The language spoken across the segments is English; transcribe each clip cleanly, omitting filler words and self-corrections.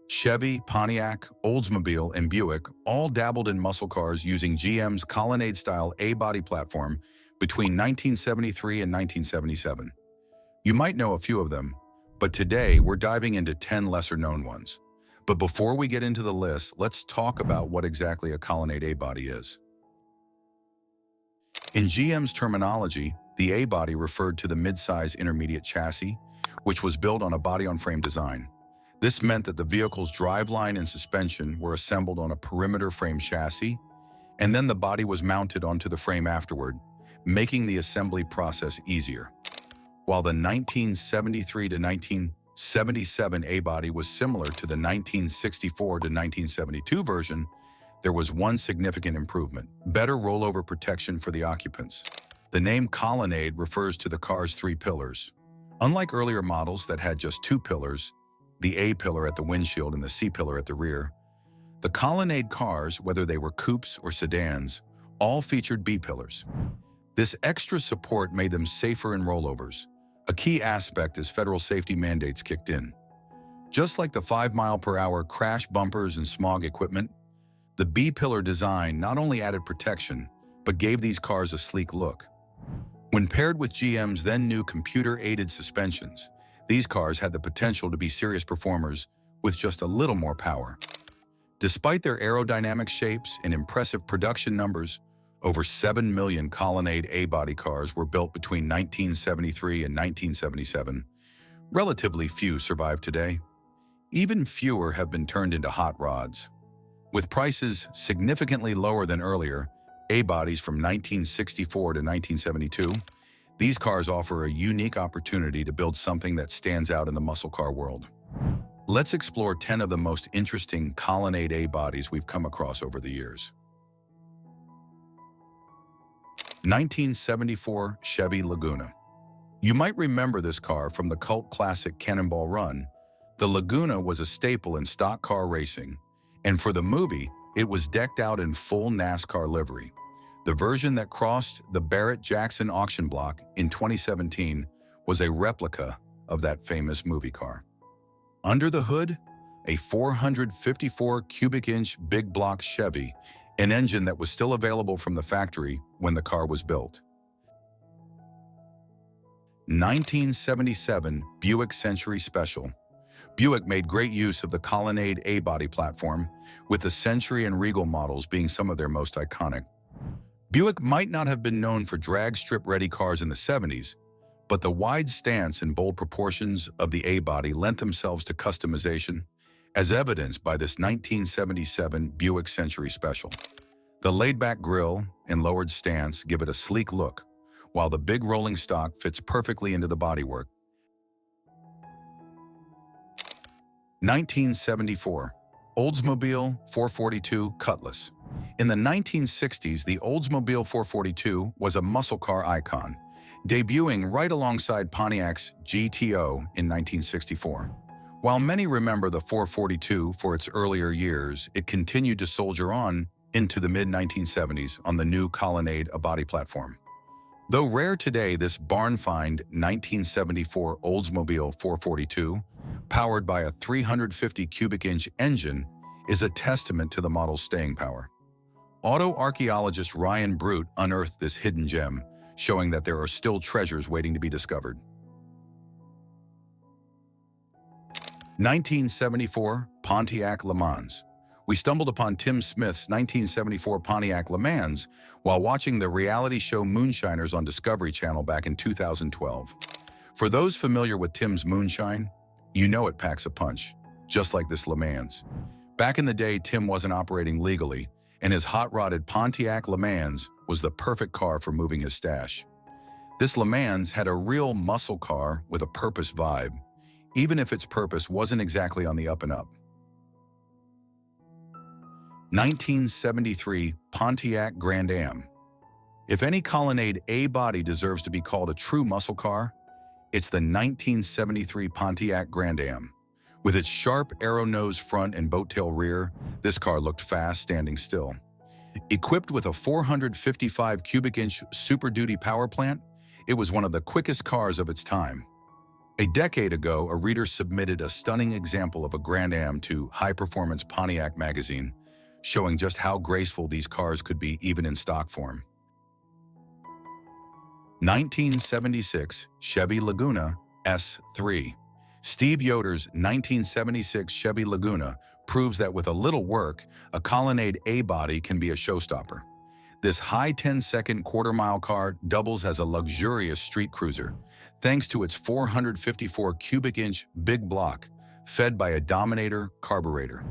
Chevy, Pontiac, Oldsmobile, and Buick all dabbled in muscle cars using GM's colonnade-style A-body platform between 1973 and 1977. You might know a few of them, but today we're diving into 10 lesser-known ones. But before we get into the list, let's talk about what exactly a colonnade A-body is. In GM's terminology, the A-body referred to the mid-size intermediate chassis, which was built on a body-on-frame design. This meant that the vehicle's driveline and suspension were assembled on a perimeter frame chassis, and then the body was mounted onto the frame afterward, making the assembly process easier. While the 1973 to 1977 A-body was similar to the 1964 to 1972 version, there was one significant improvement: better rollover protection for the occupants. The name colonnade refers to the car's three pillars. Unlike earlier models that had just two pillars, the A pillar at the windshield and the C pillar at the rear, the colonnade cars, whether they were coupes or sedans, all featured B pillars. This extra support made them safer in rollovers, a key aspect as federal safety mandates kicked in. Just like the 5-mile-per-hour crash bumpers and smog equipment, the B-pillar design not only added protection, but gave these cars a sleek look. When paired with GM's then-new computer-aided suspensions, these cars had the potential to be serious performers with just a little more power. Despite their aerodynamic shapes and impressive production numbers, over 7 million colonnade A-body cars were built between 1973 and 1977. Relatively few survive today. Even fewer have been turned into hot rods. With prices significantly lower than earlier A-bodies from 1964 to 1972, these cars offer a unique opportunity to build something that stands out in the muscle car world. Let's explore 10 of the most interesting colonnade A-bodies we've come across over the years. 1974 Chevy Laguna. You might remember this car from the cult classic Cannonball Run. The Laguna was a staple in stock car racing, and for the movie, it was decked out in full NASCAR livery. The version that crossed the Barrett-Jackson auction block in 2017 was a replica of that famous movie car. Under the hood, a 454 cubic inch big block Chevy, an engine that was still available from the factory when the car was built. 1977 Buick Century Special. Buick made great use of the colonnade A-body platform, with the Century and Regal models being some of their most iconic. Buick might not have been known for drag strip-ready cars in the 70s, but the wide stance and bold proportions of the A-body lent themselves to customization, as evidenced by this 1977 Buick Century Special. The laid-back grille and lowered stance give it a sleek look, while the big rolling stock fits perfectly into the bodywork. 1974 Oldsmobile 442 Cutlass. In the 1960s, the Oldsmobile 442 was a muscle car icon, debuting right alongside Pontiac's GTO in 1964. While many remember the 442 for its earlier years, it continued to soldier on into the mid-1970s on the new Colonnade A-body platform. Though rare today, this barn-find 1974 Oldsmobile 442, powered by a 350 cubic inch engine, is a testament to the model's staying power. Auto archaeologist Ryan Brute unearthed this hidden gem, showing that there are still treasures waiting to be discovered. 1974 Pontiac LeMans. We stumbled upon Tim Smith's 1974 Pontiac LeMans while watching the reality show Moonshiners on Discovery Channel back in 2012. For those familiar with Tim's moonshine, you know it packs a punch, just like this LeMans. Back in the day, Tim wasn't operating legally, and his hot-rodded Pontiac LeMans was the perfect car for moving his stash. This LeMans had a real muscle car with a purpose vibe, even if its purpose wasn't exactly on the up and up. 1973 Pontiac Grand Am. If any Colonnade A-body deserves to be called a true muscle car, it's the 1973 Pontiac Grand Am. With its sharp arrow-nose front and boat-tail rear, this car looked fast standing still. Equipped with a 455 cubic inch Super Duty power plant, it was one of the quickest cars of its time. A decade ago, a reader submitted a stunning example of a Grand Am to high-performance Pontiac magazine, showing just how graceful these cars could be even in stock form. 1976 Chevy Laguna S3. Steve Yoder's 1976 Chevy Laguna proves that with a little work, a Colonnade A-body can be a showstopper. This high 10-second quarter-mile car doubles as a luxurious street cruiser, thanks to its 454 cubic inch big block, fed by a Dominator carburetor.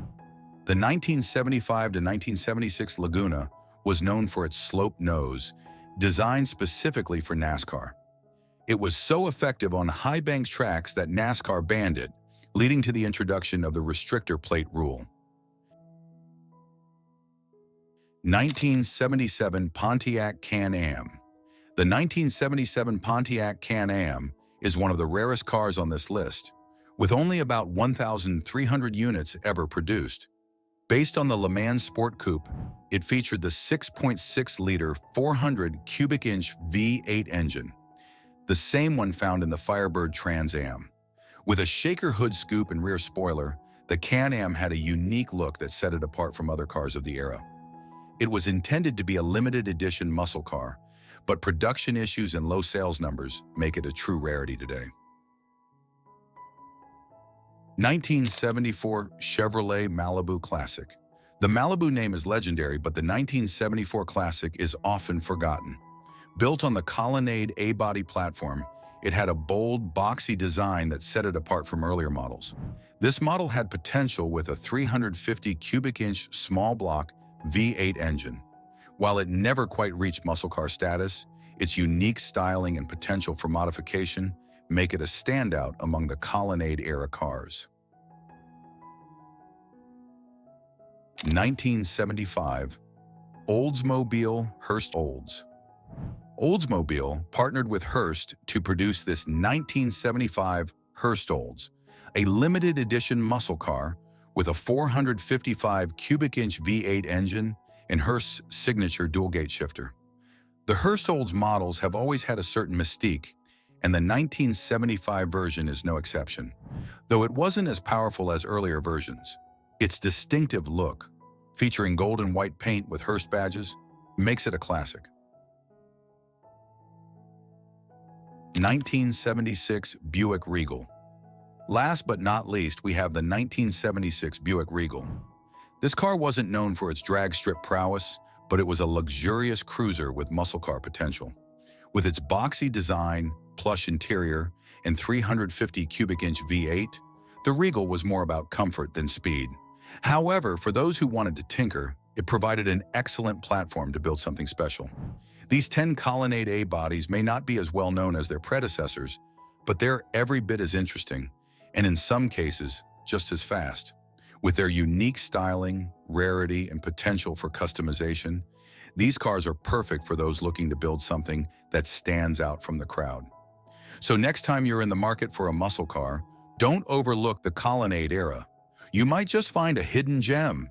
The 1975 to 1976 Laguna was known for its sloped nose, designed specifically for NASCAR. It was so effective on high-banked tracks that NASCAR banned it, leading to the introduction of the restrictor plate rule. 1977 Pontiac Can-Am. The 1977 Pontiac Can-Am is one of the rarest cars on this list, with only about 1,300 units ever produced. Based on the LeMans Sport Coupe, it featured the 6.6-liter 400 cubic inch V8 engine, the same one found in the Firebird Trans Am. With a shaker hood scoop and rear spoiler, the Can-Am had a unique look that set it apart from other cars of the era. It was intended to be a limited edition muscle car, but production issues and low sales numbers make it a true rarity today. 1974 Chevrolet Malibu Classic. The Malibu name is legendary, but the 1974 Classic is often forgotten. Built on the Colonnade A-body platform, it had a bold, boxy design that set it apart from earlier models. This model had potential with a 350 cubic inch small block V8 engine. While it never quite reached muscle car status, its unique styling and potential for modification make it a standout among the Colonnade-era cars. 1975 Oldsmobile Hurst Olds. Oldsmobile partnered with Hurst to produce this 1975 Hurst Olds, a limited edition muscle car with a 455 cubic inch V8 engine and Hurst's signature dual-gate shifter. The Hurst Olds models have always had a certain mystique, and the 1975 version is no exception, though it wasn't as powerful as earlier versions. Its distinctive look, featuring gold and white paint with Hurst badges, makes it a classic. 1976 Buick Regal. Last but not least, we have the 1976 Buick Regal. This car wasn't known for its drag strip prowess, but it was a luxurious cruiser with muscle car potential. With its boxy design, plush interior, and 350 cubic inch V8, the Regal was more about comfort than speed. However, for those who wanted to tinker, it provided an excellent platform to build something special. These 10 Colonnade A bodies may not be as well known as their predecessors, but they're every bit as interesting, and in some cases, just as fast. With their unique styling, rarity, and potential for customization, these cars are perfect for those looking to build something that stands out from the crowd. So next time you're in the market for a muscle car, don't overlook the Colonnade era. You might just find a hidden gem.